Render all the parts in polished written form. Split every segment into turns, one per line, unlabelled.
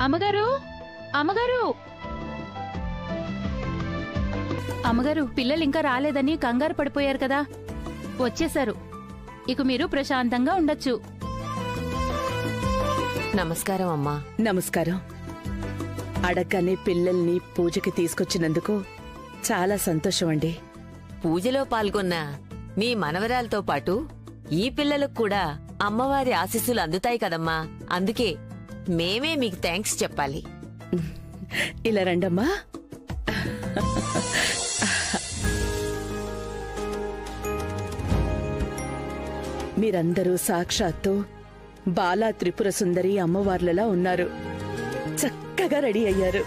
అమ్మగారు, అమ్మగారు, అమ్మగారు, పిల్లలు ఇంకా రాలేదని కంగారు పడిపోయారు కదా, వచ్చేశారు. ఇక మీరు ప్రశాంతంగా ఉండొచ్చు.
నమస్కారం అమ్మా.
నమస్కారం. అడగనే పిల్లల్ని పూజకి తీసుకొచ్చినందుకు చాలా సంతోషం అండి.
పూజలో పాల్గొన్న మీ మనవరాలతో పాటు ఈ పిల్లలకు కూడా అమ్మవారి ఆశీస్సులు అందుతాయి కదమ్మా. అందుకే మేమే మీకు థ్యాంక్స్ చెప్పాలి.
ఇలా రండమ్మా. మీరందరూ సాక్షాత్తు బాలా త్రిపుర సుందరి అమ్మవార్లలా ఉన్నారు. చక్కగా రెడీ అయ్యారు.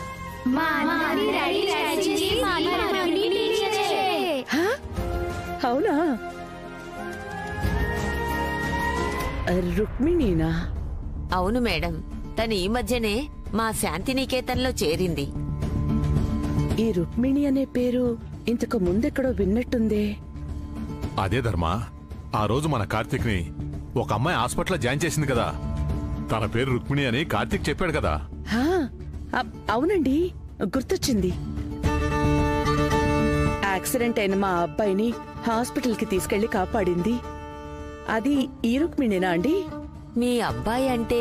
అవునా? రుక్మిణీనా?
అవును మేడం, తను ఈ మధ్యనే మా శాంతినికేతన్లో చేరింది.
ఈ రుక్మిణి అనే పేరు ఇంతకు ముందెక్కడో విన్నట్టుందే.
అదే ధర్మా, ఆ రోజు మన కార్తీక్ ని ఒక అమ్మాయి హాస్పిటల్లో జాయిన్ చేసింది కదా, తన పేరు రుక్మిణి అని కార్తీక్ చెప్పాడు కదా.
అవునండి, గుర్తొచ్చింది. యాక్సిడెంట్ అయిన మా అబ్బాయిని హాస్పిటల్ కి తీసుకెళ్లి కాపాడింది అది ఈ రుక్మిణినా అండి?
మీ అబ్బాయి అంటే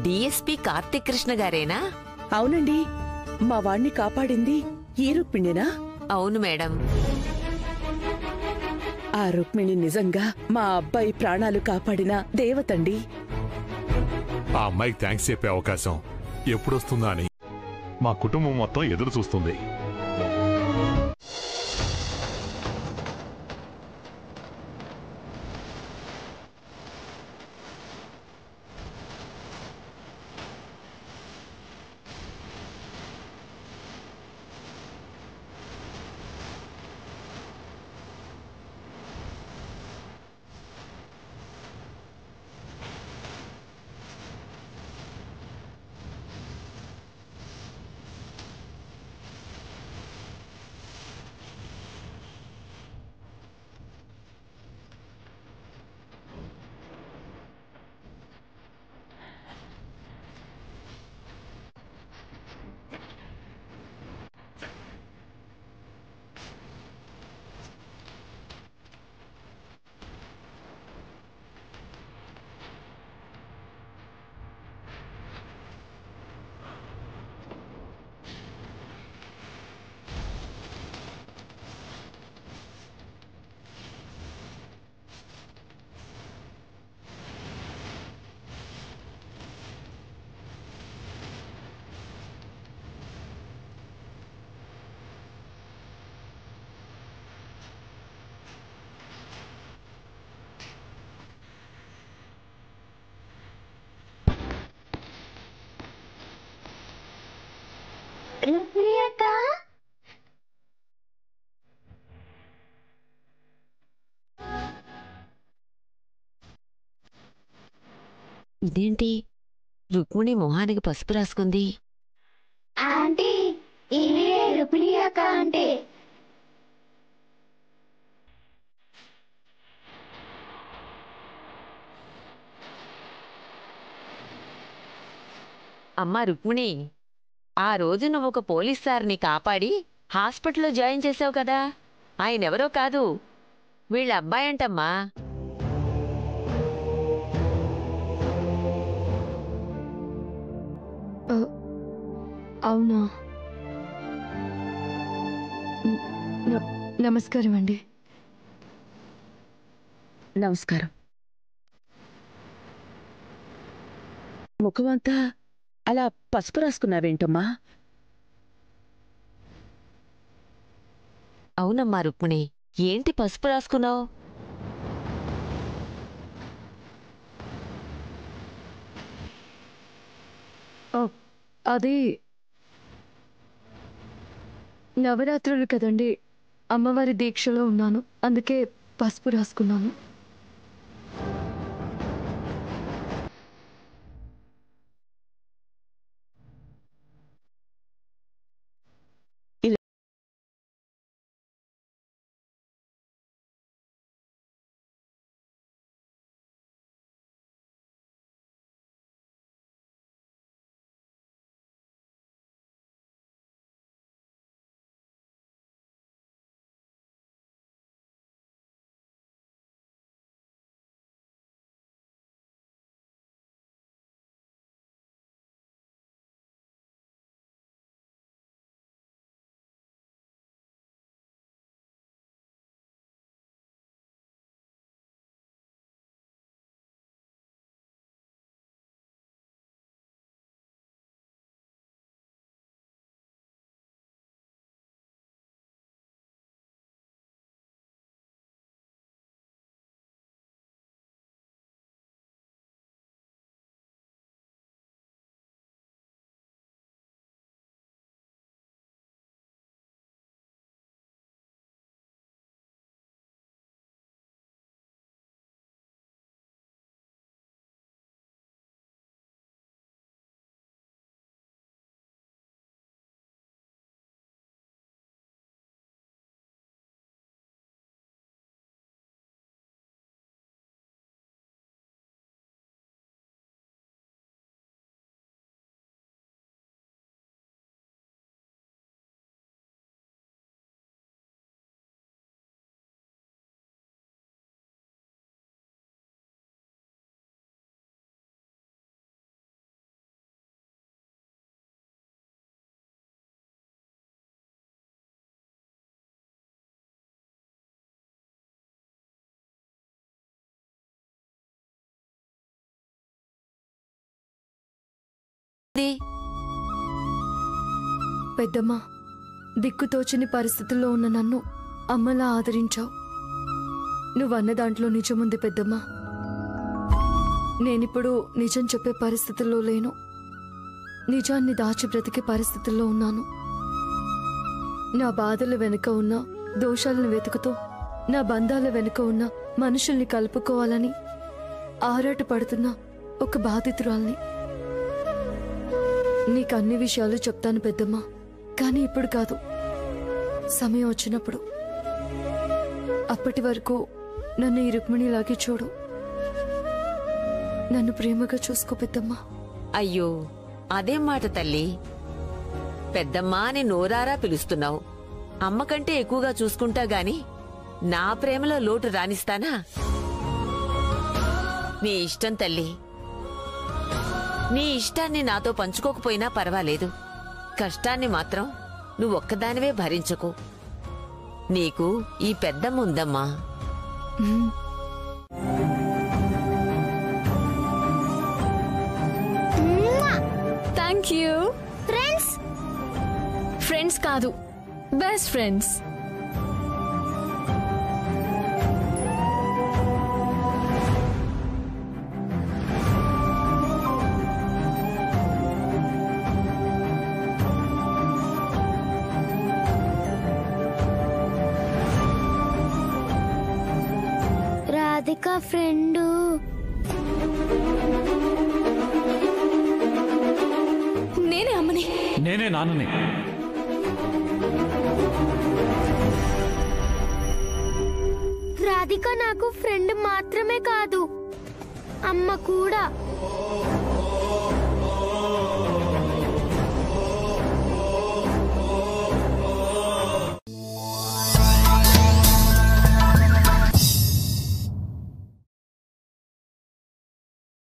డిఎస్పి కార్తీక్ కృష్ణ గారేనా?
అవునండి, మా వాణ్ణి కాపాడింది ఈ రుక్మిణినా?
అవును మేడం.
ఆ రుక్మిణి నిజంగా మా అబ్బాయి ప్రాణాలు కాపాడిన దేవతండి.
ఆ అమ్మాయికి థ్యాంక్స్ చెప్పే అవకాశం ఎప్పుడొస్తుందా అని మా కుటుంబం మొత్తం ఎదురు చూస్తుంది.
ఇదేంటి, రుక్మిణి మొహానికి పసుపు రాసుకుంది?
ఆంటీ, ఈవిడే రుక్మిణి అక్క అంటే.
అమ్మా రుక్మిణి, ఆ రోజు నువ్వు ఒక పోలీస్ సార్ని కాపాడి హాస్పిటల్లో జాయిన్ చేసావు కదా, ఆయనెవరో కాదు, వీళ్ళ అబ్బాయంటమ్మా.
అవునా? నమస్కారం అండి.
నమస్కారం. ముఖమంతా అలా పసుపు రాసుకున్నావేంటమ్మా?
అవునమ్మా రుక్మిణి, ఏంటి పసుపు రాసుకున్నావు?
అది నవరాత్రులు కదండి, అమ్మవారి దీక్షలో ఉన్నాను, అందుకే పసుపు రాసుకున్నాను. పెద్దమ్మా, దిక్కుతోచని పరిస్థితుల్లో ఉన్న నన్ను అమ్మలా ఆదరించావు. నువ్వన్న దాంట్లో నిజముంది పెద్దమ్మా. నేనిప్పుడు నిజం చెప్పే పరిస్థితుల్లో లేను. నిజాన్ని దాచి బ్రతికే పరిస్థితుల్లో ఉన్నాను. నా బాధల వెనుక ఉన్న దోషాలను వెతుకుతూ నా బంధాల వెనుక ఉన్న మనుషుల్ని కలుపుకోవాలని ఆరాటపడుతున్న ఒక బాధితురాల్ని. నీకు అన్ని విషయాలు చెప్తాను పెద్దమ్మా, కానీ ఇప్పుడు కాదు, సమయం వచ్చినప్పుడు. అప్పటి వరకు నన్ను ఈ రుక్మిణిలాగే చూడు. నన్ను ప్రేమగా చూసుకో పెద్దమ్మా.
అయ్యో, అదేం మాట తల్లి. పెద్దమ్మా అని నోరారా పిలుస్తున్నావు. అమ్మకంటే ఎక్కువగా చూసుకుంటా గాని నా ప్రేమలో లోటు రానిస్తానా? నీ ఇష్టం తల్లి. నీ ఇష్టాన్ని నాతో పంచుకోకపోయినా పర్వాలేదు. కష్టాన్ని మాత్రం నువ్వొక్కదానివే భరించకు. నీకు ఈ పెద్దమ్మ ఉందమ్మా.
Thank you.
ఫ్రెండ్స్
ఫ్రెండ్స్ కాదు, బెస్ట్ ఫ్రెండ్స్.
రాధిక ఫ్రెండు.
నేనే అమ్మని.
నేనే నాన్నని.
రాధిక నాకు ఫ్రెండ్ మాత్రమే కాదు, అమ్మ కూడా.